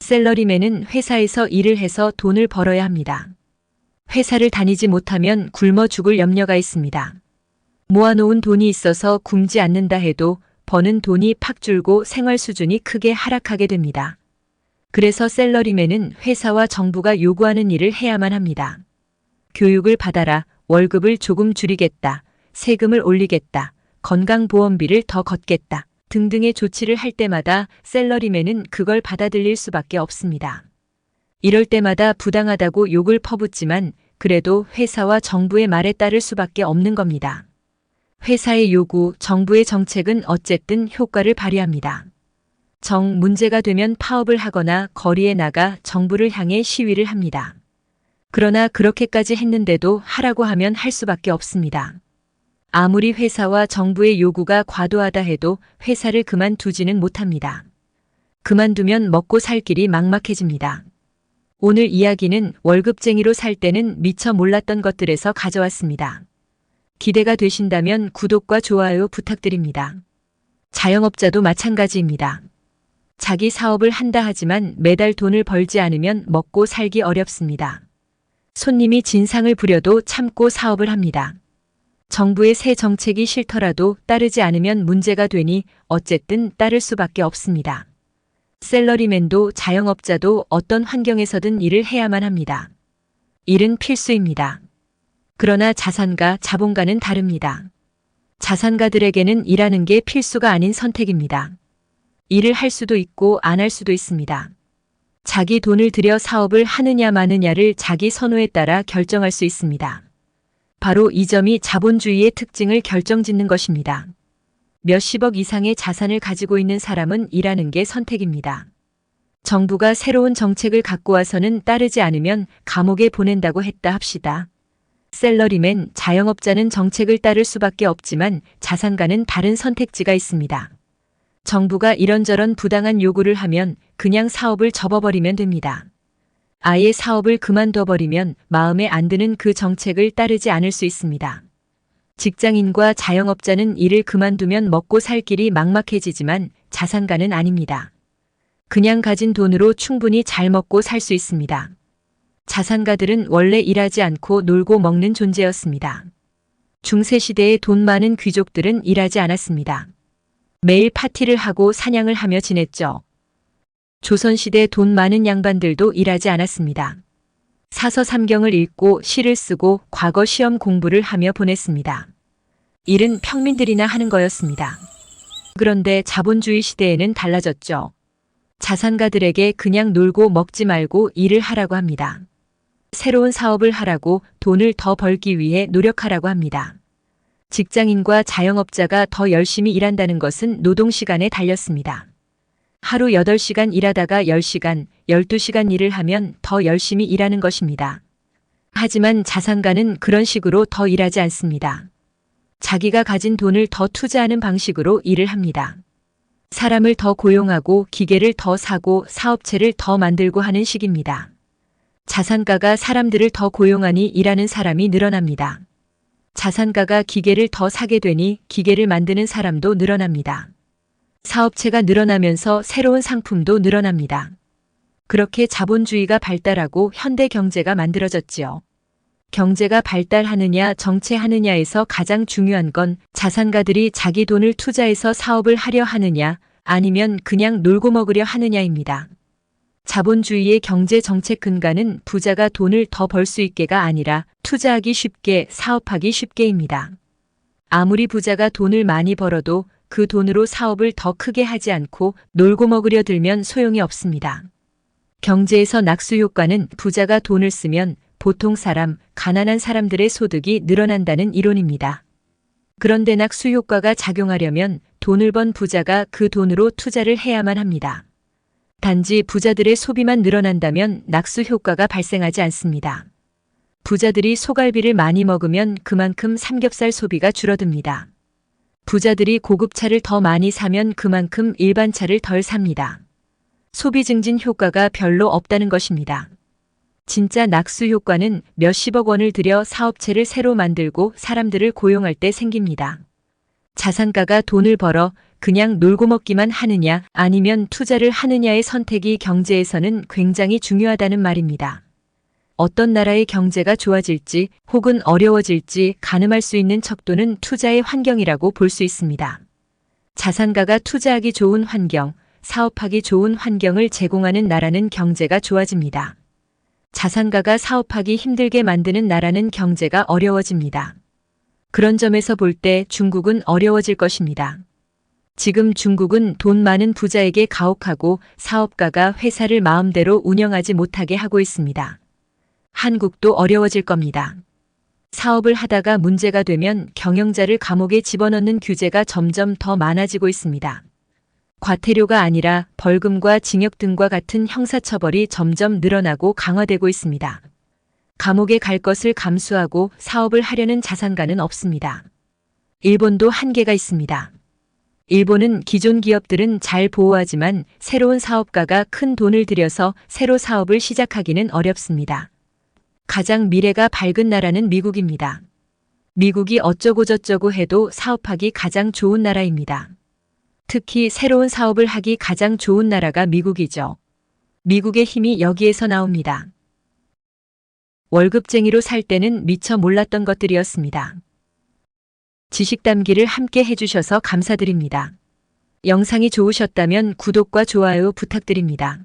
샐러리맨은 회사에서 일을 해서 돈을 벌어야 합니다. 회사를 다니지 못하면 굶어 죽을 염려가 있습니다. 모아놓은 돈이 있어서 굶지 않는다 해도 버는 돈이 팍 줄고 생활 수준이 크게 하락하게 됩니다. 그래서 샐러리맨은 회사와 정부가 요구하는 일을 해야만 합니다. 교육을 받아라, 월급을 조금 줄이겠다, 세금을 올리겠다, 건강보험비를 더 걷겠다 등등의 조치를 할 때마다 샐러리맨은 그걸 받아들일 수밖에 없습니다. 이럴 때마다 부당하다고 욕을 퍼붓지만 그래도 회사와 정부의 말에 따를 수밖에 없는 겁니다. 회사의 요구, 정부의 정책은 어쨌든 효과를 발휘합니다. 문제가 되면 파업을 하거나 거리에 나가 정부를 향해 시위를 합니다. 그러나 그렇게까지 했는데도 하라고 하면 할 수밖에 없습니다. 아무리 회사와 정부의 요구가 과도하다 해도 회사를 그만두지는 못합니다. 그만두면 먹고 살 길이 막막해집니다. 오늘 이야기는 월급쟁이로 살 때는 미처 몰랐던 것들에서 가져왔습니다. 기대가 되신다면 구독과 좋아요 부탁드립니다. 자영업자도 마찬가지입니다. 자기 사업을 한다 하지만 매달 돈을 벌지 않으면 먹고 살기 어렵습니다. 손님이 진상을 부려도 참고 사업을 합니다. 정부의 새 정책이 싫더라도 따르지 않으면 문제가 되니 어쨌든 따를 수밖에 없습니다. 샐러리맨도 자영업자도 어떤 환경에서든 일을 해야만 합니다. 일은 필수입니다. 그러나 자산가, 자본가는 다릅니다. 자산가들에게는 일하는 게 필수가 아닌 선택입니다. 일을 할 수도 있고 안 할 수도 있습니다. 자기 돈을 들여 사업을 하느냐 마느냐를 자기 선호에 따라 결정할 수 있습니다. 바로 이 점이 자본주의의 특징을 결정짓는 것입니다. 몇십억 이상의 자산을 가지고 있는 사람은 일하는 게 선택입니다. 정부가 새로운 정책을 갖고 와서는 따르지 않으면 감옥에 보낸다고 했다 합시다. 샐러리맨, 자영업자는 정책을 따를 수밖에 없지만 자산가는 다른 선택지가 있습니다. 정부가 이런저런 부당한 요구를 하면 그냥 사업을 접어버리면 됩니다. 아예 사업을 그만둬버리면 마음에 안 드는 그 정책을 따르지 않을 수 있습니다. 직장인과 자영업자는 일을 그만두면 먹고 살 길이 막막해지지만 자산가는 아닙니다. 그냥 가진 돈으로 충분히 잘 먹고 살 수 있습니다. 자산가들은 원래 일하지 않고 놀고 먹는 존재였습니다. 중세시대의 돈 많은 귀족들은 일하지 않았습니다. 매일 파티를 하고 사냥을 하며 지냈죠. 조선시대 돈 많은 양반들도 일하지 않았습니다. 사서 삼경을 읽고 시를 쓰고 과거 시험 공부를 하며 보냈습니다. 일은 평민들이나 하는 거였습니다. 그런데 자본주의 시대에는 달라졌죠. 자산가들에게 그냥 놀고 먹지 말고 일을 하라고 합니다. 새로운 사업을 하라고, 돈을 더 벌기 위해 노력하라고 합니다. 직장인과 자영업자가 더 열심히 일한다는 것은 노동시간에 달렸습니다. 하루 8시간 일하다가 10시간, 12시간 일을 하면 더 열심히 일하는 것입니다. 하지만 자산가는 그런 식으로 더 일하지 않습니다. 자기가 가진 돈을 더 투자하는 방식으로 일을 합니다. 사람을 더 고용하고 기계를 더 사고 사업체를 더 만들고 하는 식입니다. 자산가가 사람들을 더 고용하니 일하는 사람이 늘어납니다. 자산가가 기계를 더 사게 되니 기계를 만드는 사람도 늘어납니다. 사업체가 늘어나면서 새로운 상품도 늘어납니다. 그렇게 자본주의가 발달하고 현대 경제가 만들어졌지요. 경제가 발달하느냐 정체하느냐에서 가장 중요한 건 자산가들이 자기 돈을 투자해서 사업을 하려 하느냐 아니면 그냥 놀고 먹으려 하느냐입니다. 자본주의의 경제 정책 근간은 부자가 돈을 더 벌 수 있게가 아니라 투자하기 쉽게, 사업하기 쉽게입니다. 아무리 부자가 돈을 많이 벌어도 그 돈으로 사업을 더 크게 하지 않고 놀고 먹으려 들면 소용이 없습니다. 경제에서 낙수 효과는 부자가 돈을 쓰면 보통 사람, 가난한 사람들의 소득이 늘어난다는 이론입니다. 그런데 낙수 효과가 작용하려면 돈을 번 부자가 그 돈으로 투자를 해야만 합니다. 단지 부자들의 소비만 늘어난다면 낙수 효과가 발생하지 않습니다. 부자들이 소갈비를 많이 먹으면 그만큼 삼겹살 소비가 줄어듭니다. 부자들이 고급차를 더 많이 사면 그만큼 일반 차를 덜 삽니다. 소비 증진 효과가 별로 없다는 것입니다. 진짜 낙수 효과는 몇십억 원을 들여 사업체를 새로 만들고 사람들을 고용할 때 생깁니다. 자산가가 돈을 벌어 그냥 놀고 먹기만 하느냐 아니면 투자를 하느냐의 선택이 경제에서는 굉장히 중요하다는 말입니다. 어떤 나라의 경제가 좋아질지 혹은 어려워질지 가늠할 수 있는 척도는 투자의 환경이라고 볼 수 있습니다. 자산가가 투자하기 좋은 환경, 사업하기 좋은 환경을 제공하는 나라는 경제가 좋아집니다. 자산가가 사업하기 힘들게 만드는 나라는 경제가 어려워집니다. 그런 점에서 볼 때 중국은 어려워질 것입니다. 지금 중국은 돈 많은 부자에게 가혹하고 사업가가 회사를 마음대로 운영하지 못하게 하고 있습니다. 한국도 어려워질 겁니다. 사업을 하다가 문제가 되면 경영자를 감옥에 집어넣는 규제가 점점 더 많아지고 있습니다. 과태료가 아니라 벌금과 징역 등과 같은 형사처벌이 점점 늘어나고 강화되고 있습니다. 감옥에 갈 것을 감수하고 사업을 하려는 자산가는 없습니다. 일본도 한계가 있습니다. 일본은 기존 기업들은 잘 보호하지만 새로운 사업가가 큰 돈을 들여서 새로 사업을 시작하기는 어렵습니다. 가장 미래가 밝은 나라는 미국입니다. 미국이 어쩌고저쩌고 해도 사업하기 가장 좋은 나라입니다. 특히 새로운 사업을 하기 가장 좋은 나라가 미국이죠. 미국의 힘이 여기에서 나옵니다. 월급쟁이로 살 때는 미처 몰랐던 것들이었습니다. 지식 담기를 함께 해주셔서 감사드립니다. 영상이 좋으셨다면 구독과 좋아요 부탁드립니다.